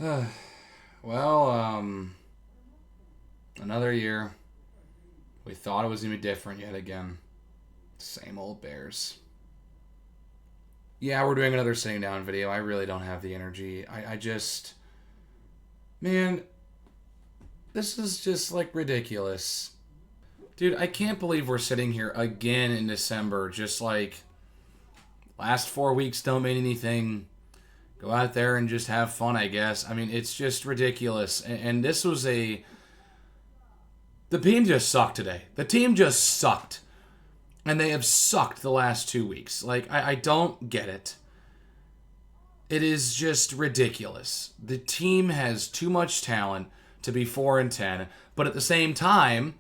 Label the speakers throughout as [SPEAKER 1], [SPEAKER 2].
[SPEAKER 1] Well, another year. We thought it was going to be different yet again. Same old Bears. Yeah, we're doing another sitting down video. I really don't have the energy. I just. Man, this is just like ridiculous. Dude, I can't believe we're sitting here again in December. Just like last 4 weeks don't mean anything. Go out there and just have fun, I guess. I mean, it's just ridiculous. And this was a. The team just sucked today. The team just sucked. And they have sucked the last 2 weeks. Like, I don't get it. It is just ridiculous. The team has too much talent to be 4-10, but at the same time,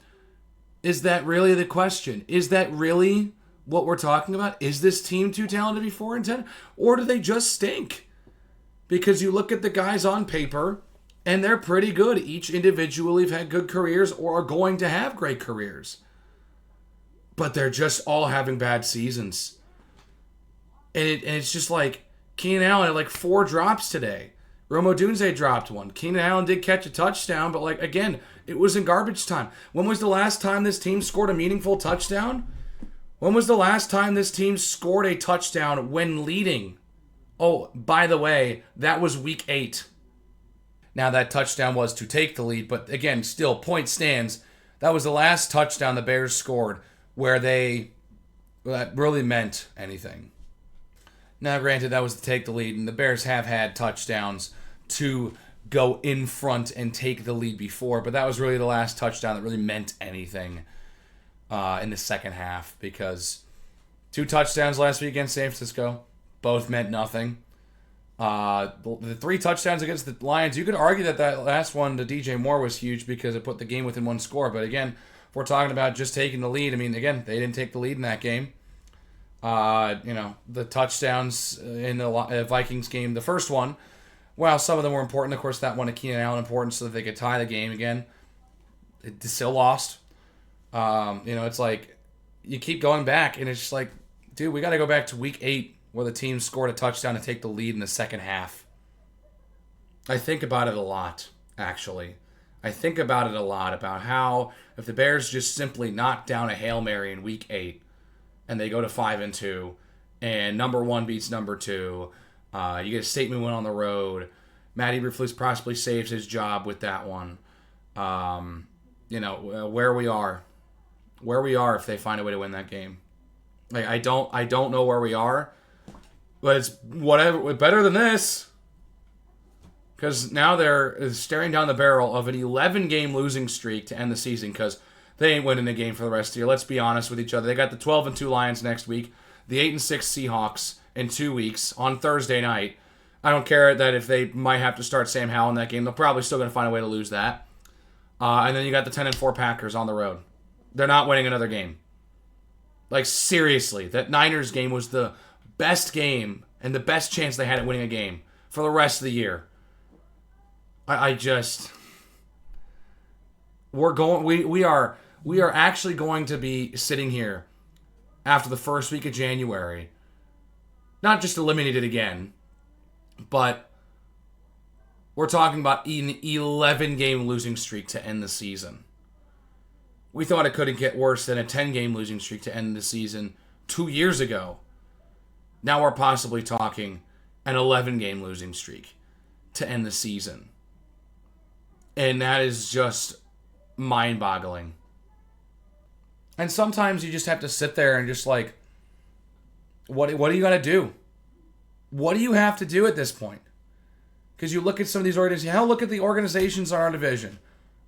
[SPEAKER 1] is that really the question? Is that really what we're talking about? Is this team too talented to be 4-10, or do they just stink? Because you look at the guys on paper, and they're pretty good. Each individually have had good careers or are going to have great careers. But they're just all having bad seasons. And it's just like, Keenan Allen had like 4 drops today. Rome Odunze dropped one. Keenan Allen did catch a touchdown, but like, again, it was in garbage time. When was the last time this team scored a meaningful touchdown? When was the last time this team scored a touchdown when leading? Oh, by the way, that was week 8. Now, that touchdown was to take the lead, but again, still, point stands. That was the last touchdown the Bears scored where that really meant anything. Now, granted, that was to take the lead, and the Bears have had touchdowns to go in front and take the lead before, but that was really the last touchdown that really meant anything in the second half, because 2 touchdowns last week against San Francisco, both meant nothing. The 3 touchdowns against the Lions, you could argue that last one to DJ Moore was huge because it put the game within 1 score, but again, if we're talking about just taking the lead, I mean, again, they didn't take the lead in that game. The touchdowns in the Vikings game, the first one, while some of them were important, of course, that one to Keenan Allen important so that they could tie the game again. It still lost. It's like you keep going back, and it's just like, dude, we got to go back to week 8 where the team scored a touchdown to take the lead in the second half. I think about it a lot, actually. I think about it a lot, about how if the Bears just simply knock down a Hail Mary in week 8 and they go to 5-2 and number 1 beats number 2, you get a statement win on the road. Matt Eberflus possibly saves his job with that one. Where we are if they find a way to win that game. Like, I don't know where we are, but it's whatever better than this. Because now they're staring down the barrel of an 11-game losing streak to end the season, because they ain't winning the game for the rest of the year. Let's be honest with each other. They got the 12-2 Lions next week, the 8-6 Seahawks in 2 weeks on Thursday night. I don't care that if they might have to start Sam Howell in that game. They're probably still going to find a way to lose that. And then you got the 10-4 Packers on the road. They're not winning another game. Like, seriously, that Niners game was the best game and the best chance they had at winning a game for the rest of the year. We are actually going to be sitting here after the first week of January, not just eliminated again, but we're talking about an 11-game losing streak to end the season. We thought it couldn't get worse than a 10-game losing streak to end the season 2 years ago. Now we're possibly talking an 11-game losing streak to end the season. And that is just mind-boggling. And sometimes you just have to sit there and just like, what do you got to do? What do you have to do at this point? Because you look at some of these organizations. Hell, look at the organizations in our division.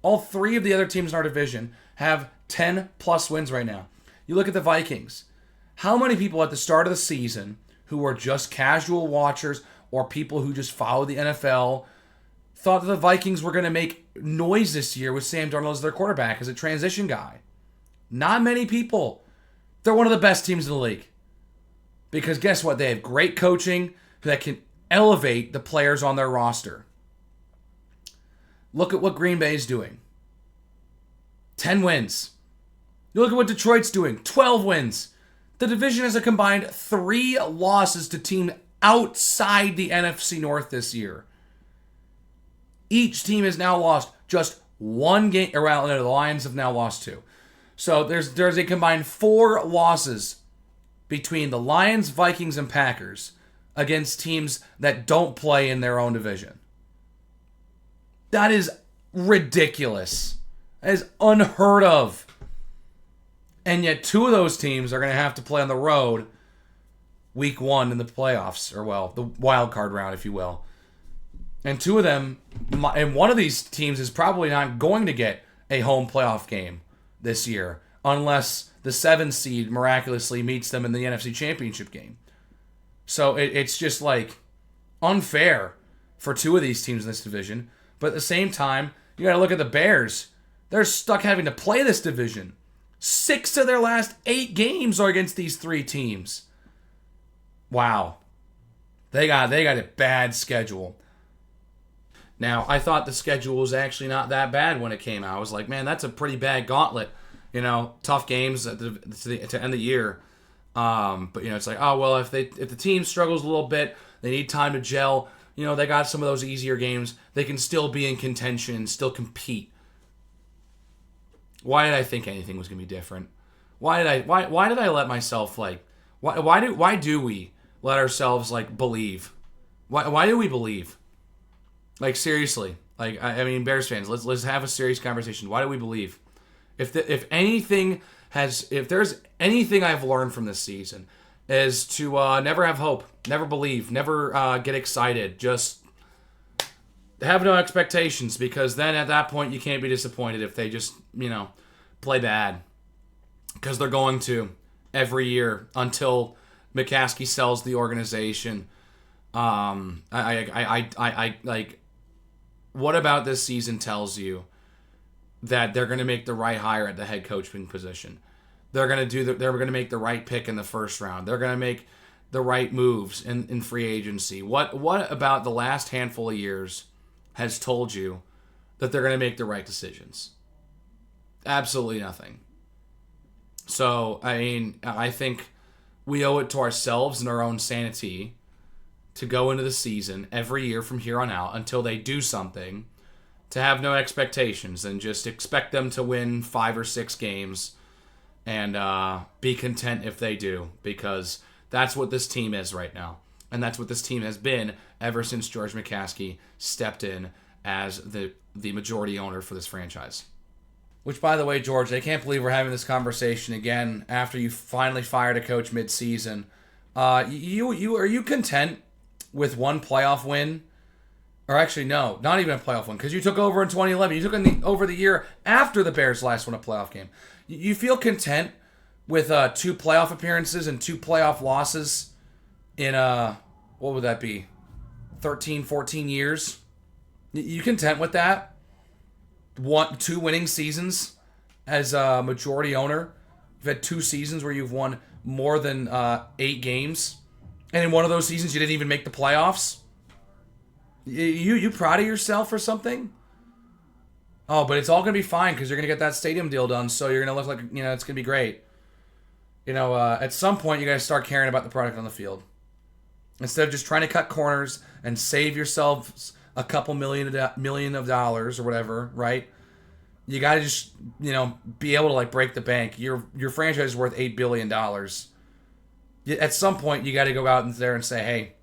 [SPEAKER 1] All 3 of the other teams in our division have 10-plus wins right now. You look at the Vikings. How many people at the start of the season who were just casual watchers or people who just follow the NFL thought that the Vikings were going to make noise this year with Sam Darnold as their quarterback, as a transition guy? Not many people. They're one of the best teams in the league. Because guess what? They have great coaching that can elevate the players on their roster. Look at what Green Bay is doing. 10 wins. You look at what Detroit's doing. 12 wins. The division has a combined 3 losses to teams outside the NFC North this year. Each team has now lost just one game. Around the Lions have now lost 2. So there's a combined 4 losses between the Lions, Vikings, and Packers against teams that don't play in their own division. That is ridiculous. That is unheard of. And yet 2 of those teams are going to have to play on the road week 1 in the playoffs, or well, the wild card round, if you will. And 2 of them, and one of these teams is probably not going to get a home playoff game this year unless the 7 seed miraculously meets them in the NFC Championship game. So it's just like unfair for 2 of these teams in this division. But at the same time, you got to look at the Bears. They're stuck having to play this division. 6 of their last 8 games are against these 3 teams. Wow. They got a bad schedule. Now, I thought the schedule was actually not that bad when it came out. I was like, man, that's a pretty bad gauntlet. Tough games to end the year. But it's like, oh well, if the team struggles a little bit, they need time to gel. They got some of those easier games. They can still be in contention and still compete. Why did I think anything was gonna be different? Why did I let myself why do we let ourselves believe? Why do we believe? Seriously, I mean, Bears fans, let's have a serious conversation. Why do we believe? If there's anything I've learned from this season is to never have hope, never believe, never get excited. Just have no expectations, because then at that point you can't be disappointed if they just play bad, because they're going to every year until McCaskey sells the organization. What about this season tells you that they're going to make the right hire at the head coaching position? They're going to make the right pick in the first round. They're going to make the right moves in free agency. What about the last handful of years has told you that they're going to make the right decisions? Absolutely nothing. So, I mean, I think we owe it to ourselves and our own sanity to go into the season every year from here on out until they do something, to have no expectations and just expect them to win 5 or 6 games and be content if they do, because that's what this team is right now. And that's what this team has been ever since George McCaskey stepped in as the majority owner for this franchise. Which, by the way, George, I can't believe we're having this conversation again after you finally fired a coach mid-season. Are you content with one playoff win? Or actually, no, not even a playoff win, because you took over in 2011. You took over the year after the Bears last won a playoff game. You feel content with 2 playoff appearances and 2 playoff losses in, what would that be, 13, 14 years? You content with that? 2 winning seasons as a majority owner? You've had 2 seasons where you've won more than 8 games, and in one of those seasons you didn't even make the playoffs? You proud of yourself or something? Oh, but it's all going to be fine because you're going to get that stadium deal done, so you're going to look like, it's going to be great. At some point you got to start caring about the product on the field. Instead of just trying to cut corners and save yourselves a couple million of dollars or whatever, right? You got to just, be able to break the bank. Your franchise is worth $8 billion. At some point you got to go out there and say, hey,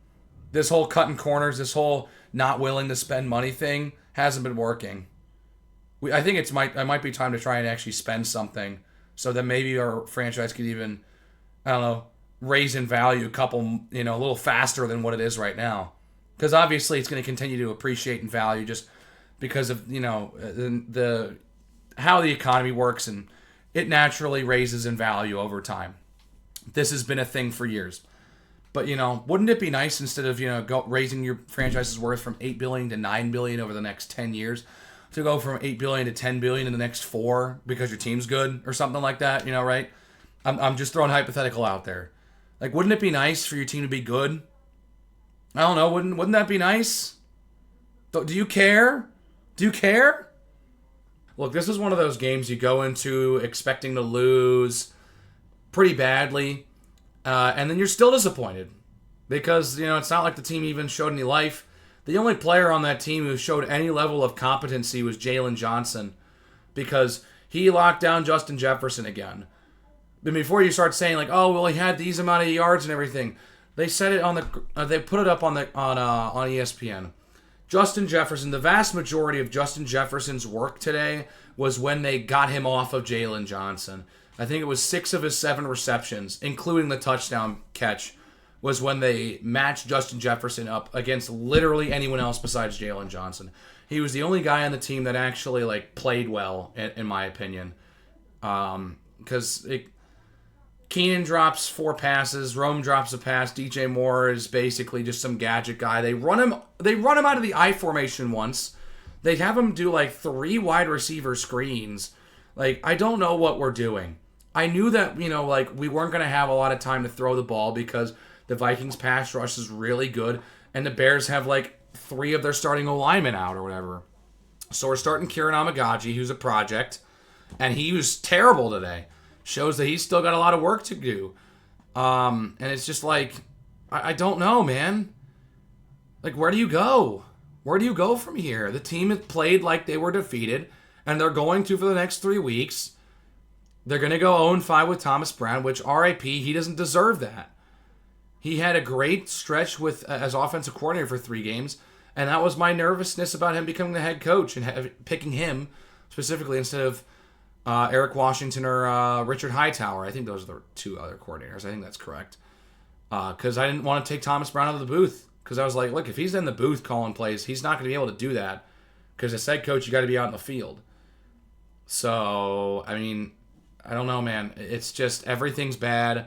[SPEAKER 1] this whole cutting corners, this whole not willing to spend money thing hasn't been working. I think it might be time to try and actually spend something so that maybe our franchise could even, I don't know, raise in value a little faster than what it is right now. Because obviously it's going to continue to appreciate in value just because of, the how the economy works, and it naturally raises in value over time. This has been a thing for years. But, wouldn't it be nice, instead of, raising your franchise's worth from $8 billion to $9 billion over the next 10 years, to go from $8 billion to $10 billion in the next 4 because your team's good or something like that, right? I'm just throwing hypothetical out there. Wouldn't it be nice for your team to be good? I don't know. Wouldn't that be nice? Do you care? Do you care? Look, this is one of those games you go into expecting to lose pretty badly, and then you're still disappointed because, it's not like the team even showed any life. The only player on that team who showed any level of competency was Jalen Johnson, because he locked down Justin Jefferson again. But before you start saying like, oh well, he had these amount of yards and everything, they said it on they put it up on ESPN. Justin Jefferson, the vast majority of Justin Jefferson's work today was when they got him off of Jalen Johnson. I think it was 6 of his 7 receptions, including the touchdown catch, was when they matched Justin Jefferson up against literally anyone else besides Jalen Johnson. He was the only guy on the team that actually like played well, in my opinion. Because Keenan drops 4 passes, Rome drops a pass, DJ Moore is basically just some gadget guy. They run him out of the I formation once. They have him do like 3 wide receiver screens. Like, I don't know what we're doing. I knew that, like, we weren't going to have a lot of time to throw the ball because the Vikings pass rush is really good, and the Bears have like 3 of their starting O-linemen out or whatever. So we're starting Kieran Amagaji, who's a project, and he was terrible today. Shows that he's still got a lot of work to do. And it's just like, I don't know, man. Like, where do you go? Where do you go from here? The team has played like they were defeated, and they're going to for the next 3 weeks. They're going to go 0-5 with Thomas Brown, which RIP, he doesn't deserve that. He had a great stretch with as offensive coordinator for 3 games, and that was my nervousness about him becoming the head coach and picking him specifically instead of Eric Washington or Richard Hightower. I think those are the 2 other coordinators. I think that's correct. Because I didn't want to take Thomas Brown out of the booth. Because I was like, look, if he's in the booth calling plays, he's not going to be able to do that. Because as head coach, you got to be out in the field. So, I mean, I don't know, man. It's just everything's bad.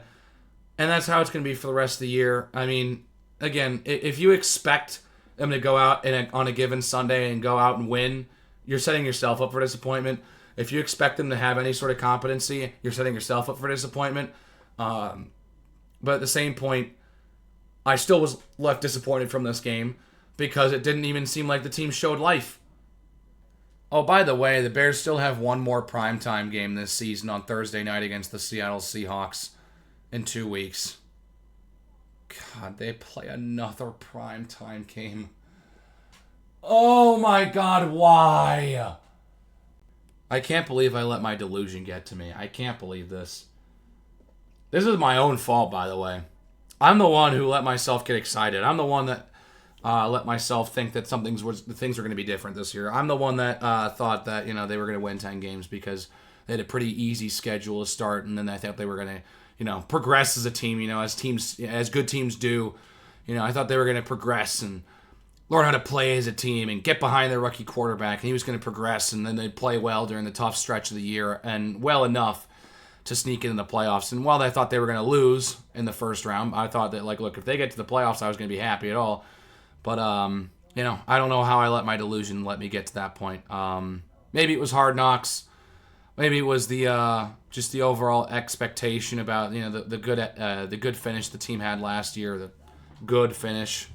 [SPEAKER 1] And that's how it's going to be for the rest of the year. I mean, again, if you expect them to go out on a given Sunday and go out and win, you're setting yourself up for disappointment. If you expect them to have any sort of competency, you're setting yourself up for disappointment. But at the same point, I still was left disappointed from this game because it didn't even seem like the team showed life. Oh, by the way, the Bears still have one more primetime game this season on Thursday night against the Seattle Seahawks in 2 weeks. God, they play another primetime game. Oh my God, why? I can't believe I let my delusion get to me. I can't believe this. This is my own fault, by the way. I'm the one who let myself get excited. I'm the one that let myself think that things were going to be different this year. I'm the one that thought that they were going to win 10 games because they had a pretty easy schedule to start, and then I thought they were going to progress as a team. As good teams do. I thought they were going to progress and learn how to play as a team and get behind their rookie quarterback, and he was going to progress, and then they'd play well during the tough stretch of the year and well enough to sneak into the playoffs. And while I thought they were going to lose in the first round, I thought that, look, if they get to the playoffs, I was going to be happy at all. But, I don't know how I let my delusion let me get to that point. Maybe it was Hard Knocks. Maybe it was the just the overall expectation about, the good finish the team had last year, the good finish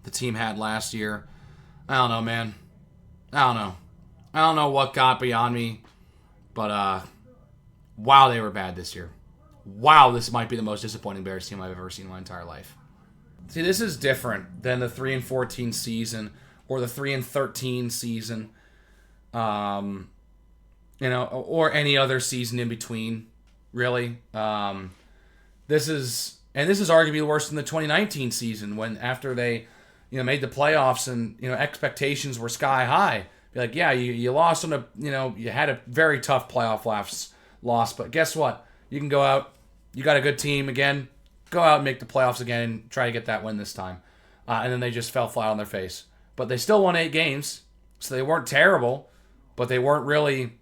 [SPEAKER 1] the team had last year. I don't know, man. I don't know what got beyond me, but wow, they were bad this year. Wow, this might be the most disappointing Bears team I've ever seen in my entire life. See, this is different than the 3-14 season or the 3-13 season, or any other season in between. Really, this is arguably worse than the 2019 season when after they made the playoffs and expectations were sky high. Be like, yeah, you lost on you had a very tough playoff loss, but guess what? You can go out. You got a good team again. Go out and make the playoffs again and try to get that win this time. And then they just fell flat on their face. But they still won 8 games, so they weren't terrible, but they weren't really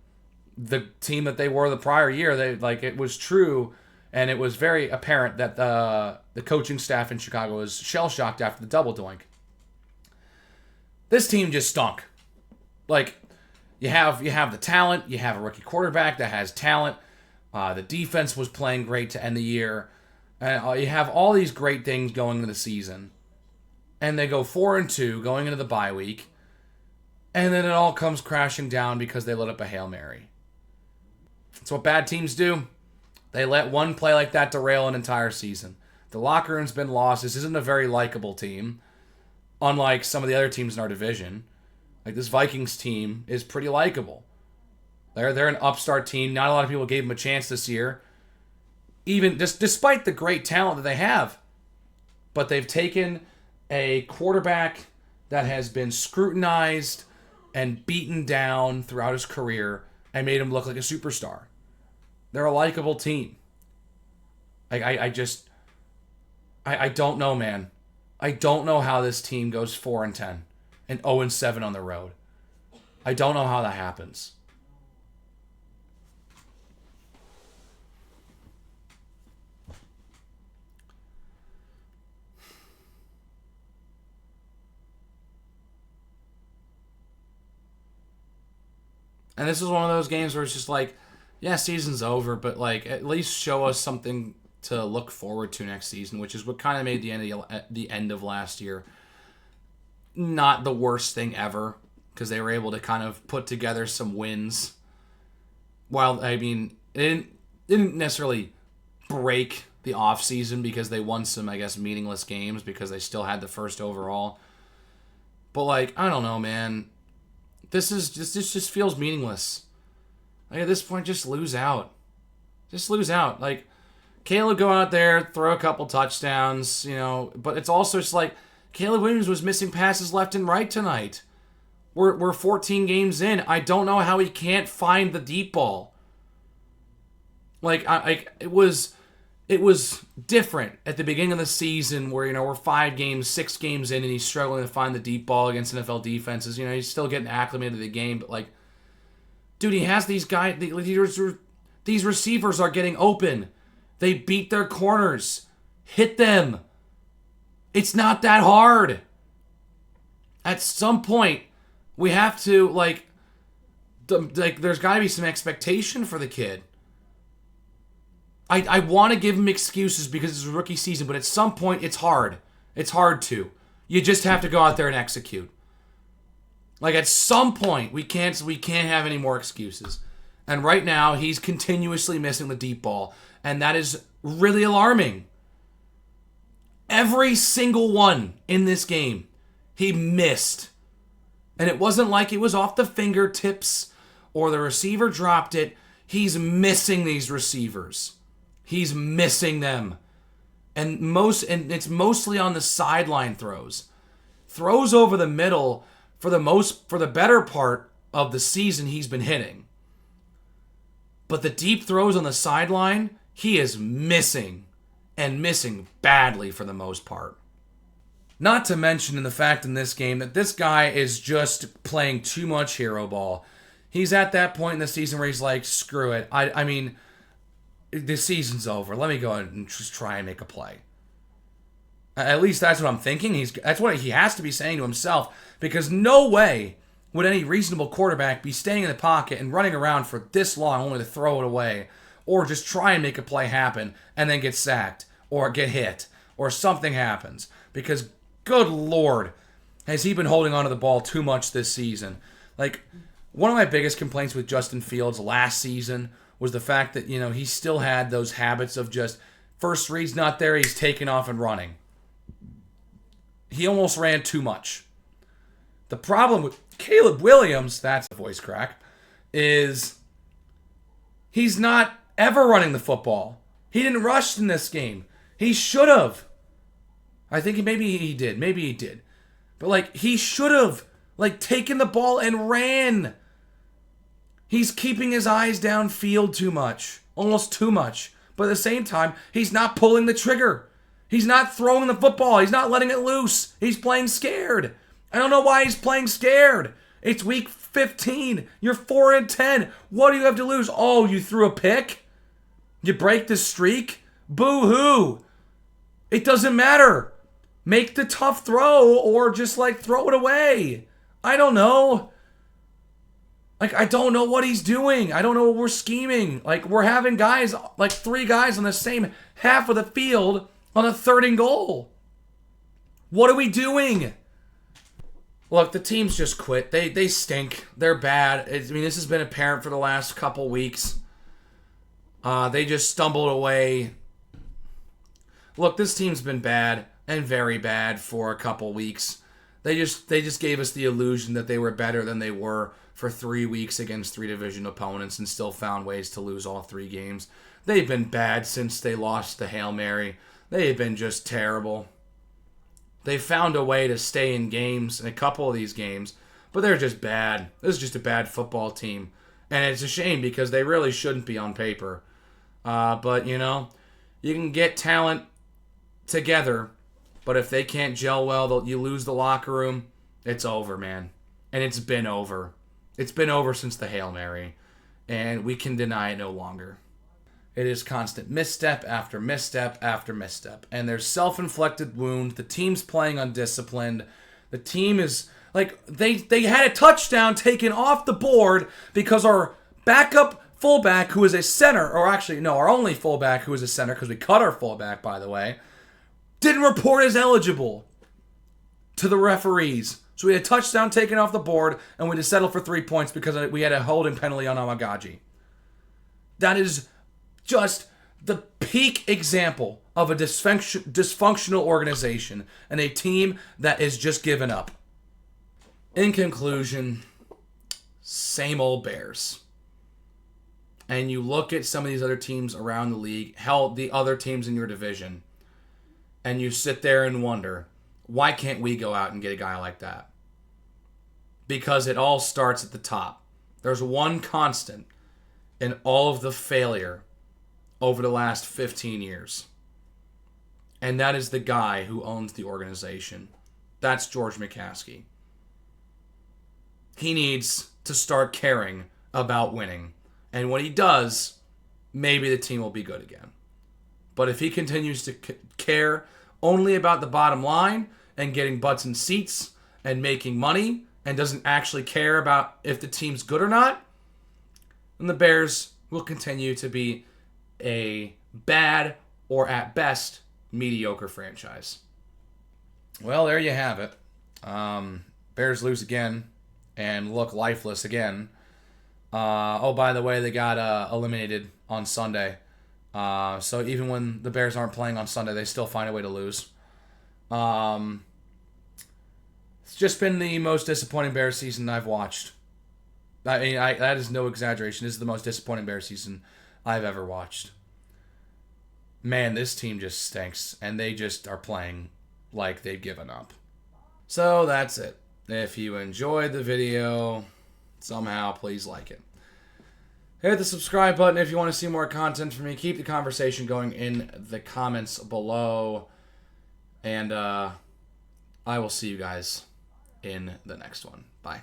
[SPEAKER 1] the team that they were the prior year. It was true, and it was very apparent that the coaching staff in Chicago was shell-shocked after the double doink. This team just stunk. You have the talent, you have a rookie quarterback that has talent. The defense was playing great to end the year. And you have all these great things going into the season. And they go 4-2 going into the bye week. And then it all comes crashing down because they let up a Hail Mary. That's what bad teams do. They let one play like that derail an entire season. The locker room's been lost. This isn't a very likable team. Unlike some of the other teams in our division, like this Vikings team is pretty likable. They're an upstart team. Not a lot of people gave them a chance this year, even despite the great talent that they have. But they've taken a quarterback that has been scrutinized and beaten down throughout his career and made him look like a superstar. They're a likable team. I don't know, man. I don't know how this team goes 4-10 and 0-7 on the road. I don't know how that happens. And this is one of those games where it's just like, yeah, season's over, but like at least show us something to look forward to next season, which is what kind of made the end of last year not the worst thing ever, because they were able to kind of put together some wins. While I mean, it didn't necessarily break the offseason because they won some, I guess, meaningless games because they still had the first overall. But like, I don't know, man. This just feels meaningless. Like at this point, just lose out. Just lose out. Like, Caleb go out there, throw a couple touchdowns, but it's also just like Caleb Williams was missing passes left and right tonight. We're 14 games in. I don't know how he can't find the deep ball. Like it was different at the beginning of the season where we're 6 games in and he's struggling to find the deep ball against NFL defenses. He's still getting acclimated to the game, but like, dude, he has these guys. These receivers are getting open. They beat their corners. Hit them. It's not that hard. At some point, we have to there's got to be some expectation for the kid. I want to give him excuses because it's a rookie season, but at some point it's hard. It's hard to. You just have to go out there and execute. Like at some point we can't have any more excuses. And right now he's continuously missing the deep ball, and that is really alarming. Every single one in this game he missed. And it wasn't like it was off the fingertips or the receiver dropped it. He's missing these receivers. He's missing them. And it's mostly on the sideline throws. Throws over the middle for the better part of the season he's been hitting. But the deep throws on the sideline, he is missing. And missing badly for the most part. Not to mention in the fact in this game that this guy is just playing too much hero ball. He's at that point in the season where he's like, screw it. I mean, the season's over. Let me go ahead and just try and make a play. At least that's what I'm thinking. That's what he has to be saying to himself, because no way would any reasonable quarterback be staying in the pocket and running around for this long only to throw it away, or just try and make a play happen and then get sacked or get hit or something happens. Because good Lord, has he been holding onto the ball too much this season. Like, one of my biggest complaints with Justin Fields last season was the fact that, he still had those habits of just first read's not there, he's taking off and running. He almost ran too much. The problem with Caleb Williams, that's a voice crack, is he's not ever running the football. He didn't rush in this game. He should have. I think maybe he did. Maybe he did. But, he should have, taken the ball and ran. He's keeping his eyes downfield too much. Almost too much. But at the same time, he's not pulling the trigger. He's not throwing the football. He's not letting it loose. He's playing scared. I don't know why he's playing scared. It's week 15. You're 4-10. What do you have to lose? Oh, you threw a pick? You break the streak? Boo-hoo. It doesn't matter. Make the tough throw or just throw it away. I don't know. I don't know what he's doing. I don't know what we're scheming. We're having guys, 3 guys on the same half of the field on a 3rd and goal. What are we doing? Look, the team's just quit. They stink. They're bad. This has been apparent for the last couple weeks. They just stumbled away. Look, this team's been bad and very bad for a couple weeks. They just gave us the illusion that they were better than they were for 3 weeks against 3 division opponents and still found ways to lose all 3 games. They've been bad since they lost to Hail Mary. They've been just terrible. They found a way to stay in games, in a couple of these games, but they're just bad. This is just a bad football team. And it's a shame because they really shouldn't be on paper. But, you can get talent together, but if they can't gel well, you lose the locker room, it's over, man. And it's been over. It's been over since the Hail Mary, and we can deny it no longer. It is constant misstep after misstep after misstep. And there's self-inflicted wound. The team's playing undisciplined. The team is, like, they had a touchdown taken off the board because our backup fullback, who is a center, or actually, no, our only fullback who is a center, because we cut our fullback, by the way, didn't report as eligible to the referees. So we had a touchdown taken off the board, and we had to settle for 3 points because we had a holding penalty on Amagaji. That is just the peak example of a dysfunctional organization and a team that is just given up. In conclusion, same old Bears. And you look at some of these other teams around the league, hell, the other teams in your division, and you sit there and wonder, why can't we go out and get a guy like that? Because it all starts at the top. There's one constant in all of the failure over the last 15 years. And that is the guy who owns the organization. That's George McCaskey. He needs to start caring about winning. And when he does, maybe the team will be good again. But if he continues to care only about the bottom line and getting butts in seats and making money and doesn't actually care about if the team's good or not, then the Bears will continue to be a bad or at best mediocre franchise. Well, there you have it. Bears lose again and look lifeless again. By the way, they got eliminated on Sunday. So even when the Bears aren't playing on Sunday, they still find a way to lose. It's just been the most disappointing Bears season I've watched. I mean, that is no exaggeration. This is the most disappointing Bears season I've ever watched. Man, this team just stinks, and they just are playing like they've given up. So that's it. If you enjoyed the video, somehow, please like it. Hit the subscribe button if you want to see more content from me. Keep the conversation going in the comments below. And I will see you guys in the next one. Bye.